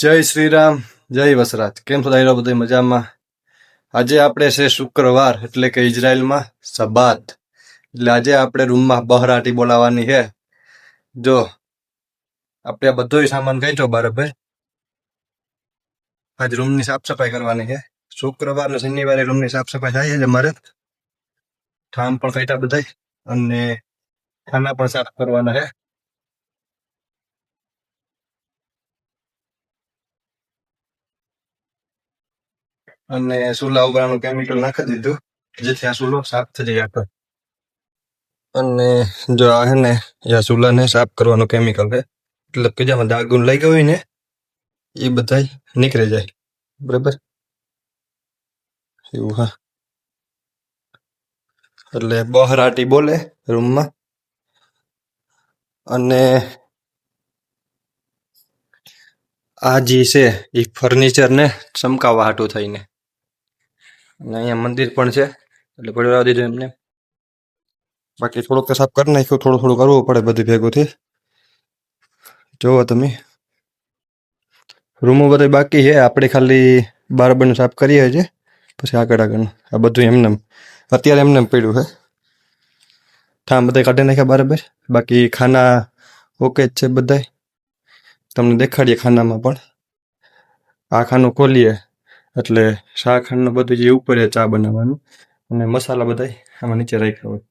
જય શ્રી રામ, જય વસરાજ. કેમ છો દાયરા બધા મજામાં? આજે આપણે છે શુક્રવાર, એટલે કે ઇઝરાયલમાં સબાત. એટલે આજે આપણે રૂમમાં બહરાટી બોલાવવાની છે. જો આપણે બધોય સામાન કાઢ્યો બરાબર. આજ રૂમની સાફ સફાઈ કરવાની છે. શુક્રવાર ને શનિવારે રૂમની સાફ સફાઈ થાય છે અમારે. ઠામ પણ કાઢ્યા બધાય અને ખાના પણ સાફ કરવાના છે. અને ચૂલા ઉપરનું કેમિકલ નાખી દીધું જેથી આ ચૂલો સાફ થઈ જાય આખો. અને જો આ હે ને આ ચૂલાને સાફ કરવાનું કેમિકલ છે, એટલે કે જેમાં દાગુન લાગ્યો હોય ને એ બધાય નીકળી જાય. બરાબર એવું હા. એટલે બહરાટી બોલે રૂમમાં. અને આ જે છે એ ફર્નિચરને ચમકાવવા હાટું થઈને. અને અહીંયા મંદિર પણ છે, એટલે પડવા દીધું એમને. બાકી થોડુંક તો સાફ કરી નાખ્યું, થોડું થોડું કરવું પડે બધું ભેગુંથી. જોવો તમે રૂમો બધા બાકી છે, આપણે ખાલી બારબરનું સાફ કરીએ છે. પછી આગળ આ બધું એમને અત્યારે એમને પડ્યું છે. ઠામ બધા કાઢી નાખ્યા બરાબર. બાકી ખાના ઓકે જ છે બધાય. તમને દેખાડીએ ખાનામાં પણ. આ ખાનું ખોલીએ એટલે શાક ખાનું બધું જે ઉપર ચા બનાવવાનું અને મસાલા બધાય આમાં નીચે રાખ્યા હોય.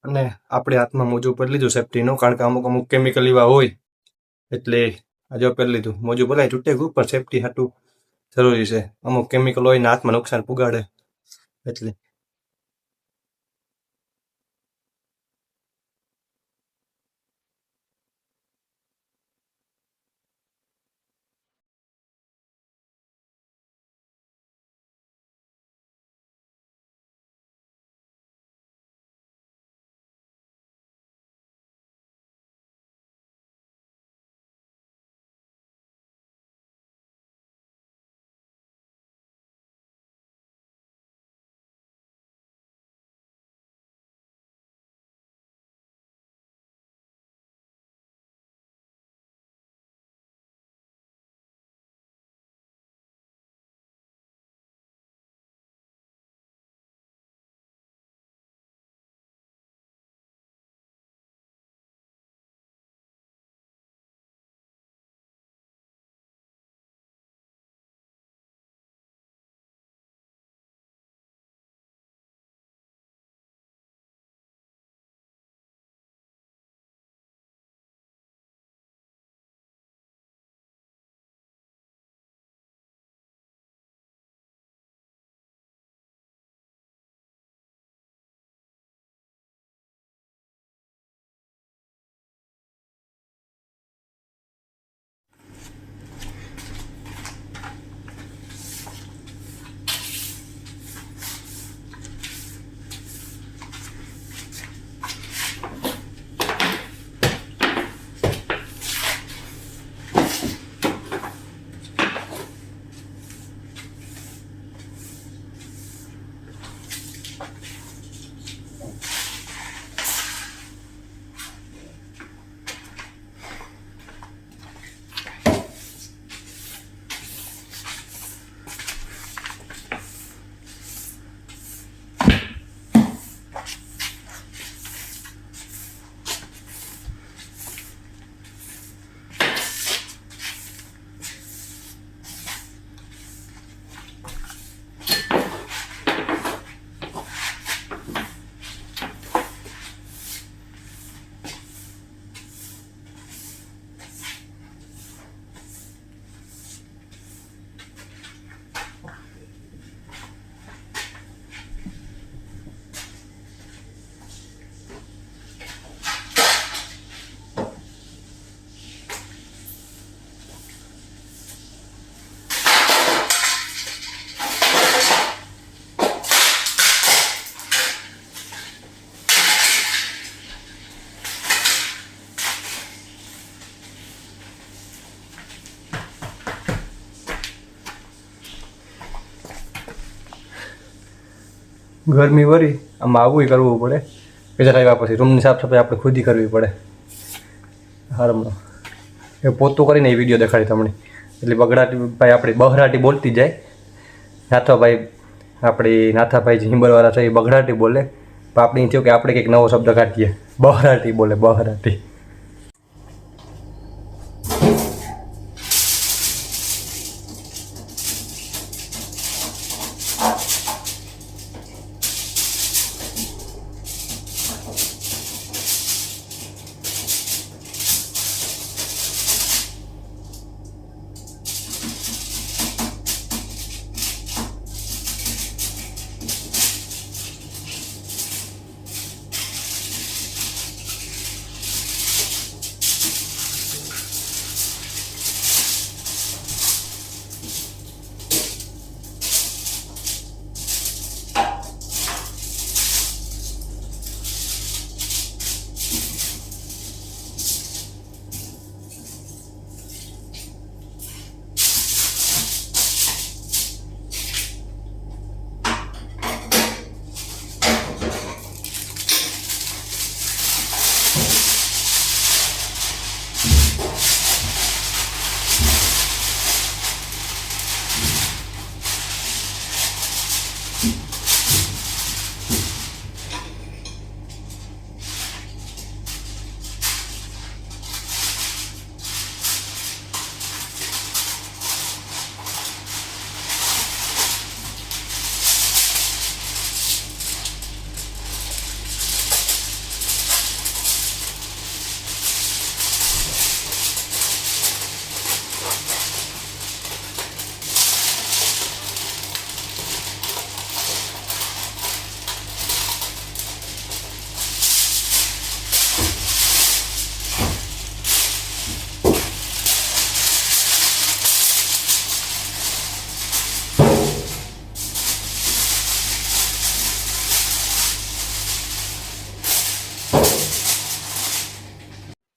અને આપણે હાથમાં મોજું પહેરી લીધું સેફ્ટીનું, કારણ કે અમુક અમુક કેમિકલ એવા હોય એટલે આજે પહેરી લીધું. મોજું ભલાય તૂટે ગયું પણ સેફ્ટી હાટું જરૂરી છે. અમુક કેમિકલ હોય ને હાથમાં નુકસાન પુગાડે એટલે. ગરમી વરી આમાં આવું કરવું પડે. બીજા આવ્યા પછી રૂમની સાફ સફાઈ આપણે ખુદ કરવી પડે. હારમણો એ પોતું કરીને એ વિડીયો દેખાડી તમને. એટલે બગડાટી ભાઈ આપણી બહરાટી બોલતી જાય. નાથાભાઈ આપણી નાથાભાઈ જે હિંબરવાળા છે એ બગડાટી બોલે. પણ આપણે થયું કે આપણે કંઈક નવો શબ્દ કાઢીએ. બહરાટી બોલે બહરાટી.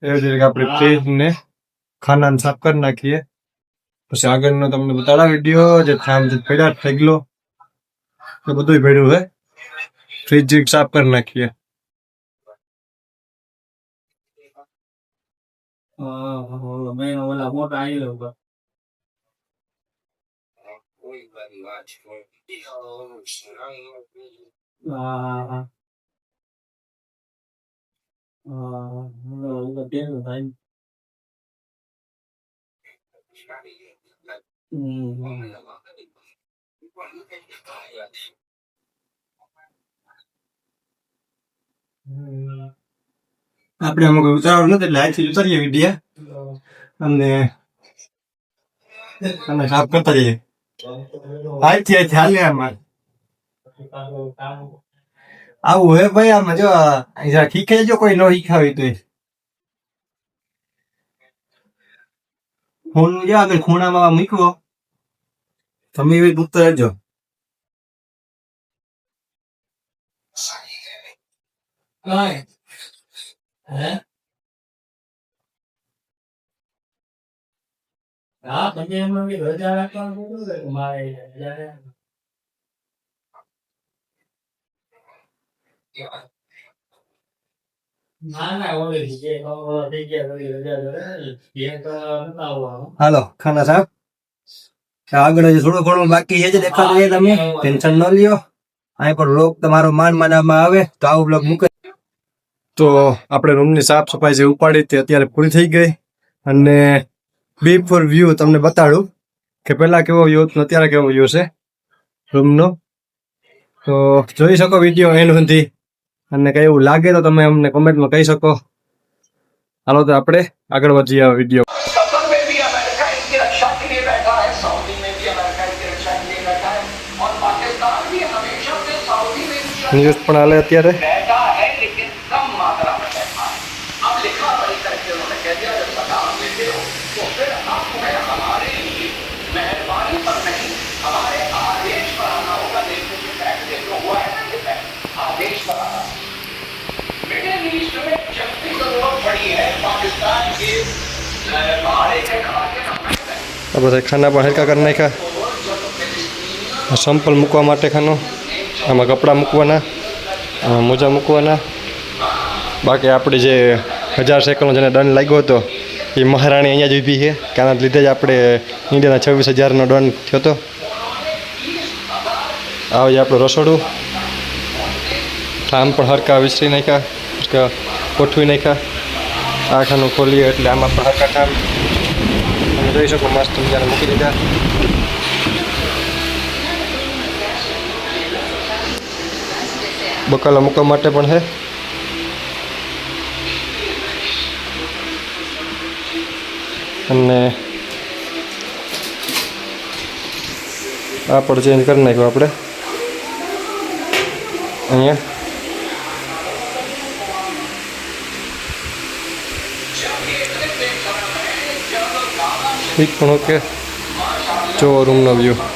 એવી જ રીતે આપણે ફ્રીજને ખાનાને સાફ કરી નાખીએ. પછી આગળનો તમને બતાડા વિડીયો જે થામ પડ્યા થઈ ગયો એ બધું પડ્યું છે. ફ્રીજ સાફ કરી નાખીએ. આપણે અમુક ઉતારવાનું નથી એટલે આજથી ઉતારીએ વિડીયા અને સાફ કરતા જઈએ. આજથી હાલે આમાં આવું હે ભાઈ. આમાં જો શીખે જો કોઈ ન શીખાવી તો ફોન જો આગળ ખૂણામાં મૂકવો તમે એવી ગુપ્ત રહેજો. હાલો ખાના સાહેબ આગળ થોડું ઘણું બાકી છે દેખાતું. તમે ટેન્શન ન લ્યો. અહીં પણ લોક તમારો માન માનવામાં આવે તો આવું બ્લોગ મૂકે. તો આપણે રૂમની સાફ સફાઈ જે ઉપાડી તે અત્યારે પૂરી થઈ ગઈ. અને બિફોર વ્યૂ તમને બતાડું કે પહેલા કેવો વ્યૂ હતો અત્યારે કેવો વ્યૂ છે રૂમનો. તો જોઈ શકો વિડીયો એન્ડ સુધી. અને કઈ એવું લાગે તો તમે અમને કોમેન્ટમાં કહી શકો. હાલો તો આપણે આગળ વધીએ આ વિડીયો. ન્યૂઝ પણ હાલે અત્યારે. બધા ખાના પણ હલકા કરી નાખ્યા. સંપલ મૂકવા માટે ખાનો આમાં કપડાં મૂકવાના, આમાં મોજા મૂકવાના. બાકી આપણી જે 1000 સેકન્ડનો જેને દંડ લાગ્યો હતો એ મહારાણી અહીંયા જ ઊભી છે કે આના લીધે જ આપણે ઇન્ડિયાના 26,000નો દંડ થયો હતો. આવે આપણું રસોડું. ઠામ પણ હરકા વિસરી નાખ્યા, ગોઠવી નાખ્યા. આ ખાનું ખોલીએ એટલે આમાં પણ હરકા ઠામ તમે જોઈ શકો મસ્ત મજાને મૂકી દીધા. બકાલા મૂકવા માટે પણ છે. અને આ પણ ચેન્જ કરી નાખ્યું આપણે અહીંયા. ઠીક પણ ઓકે. જો રૂમનો વ્યૂ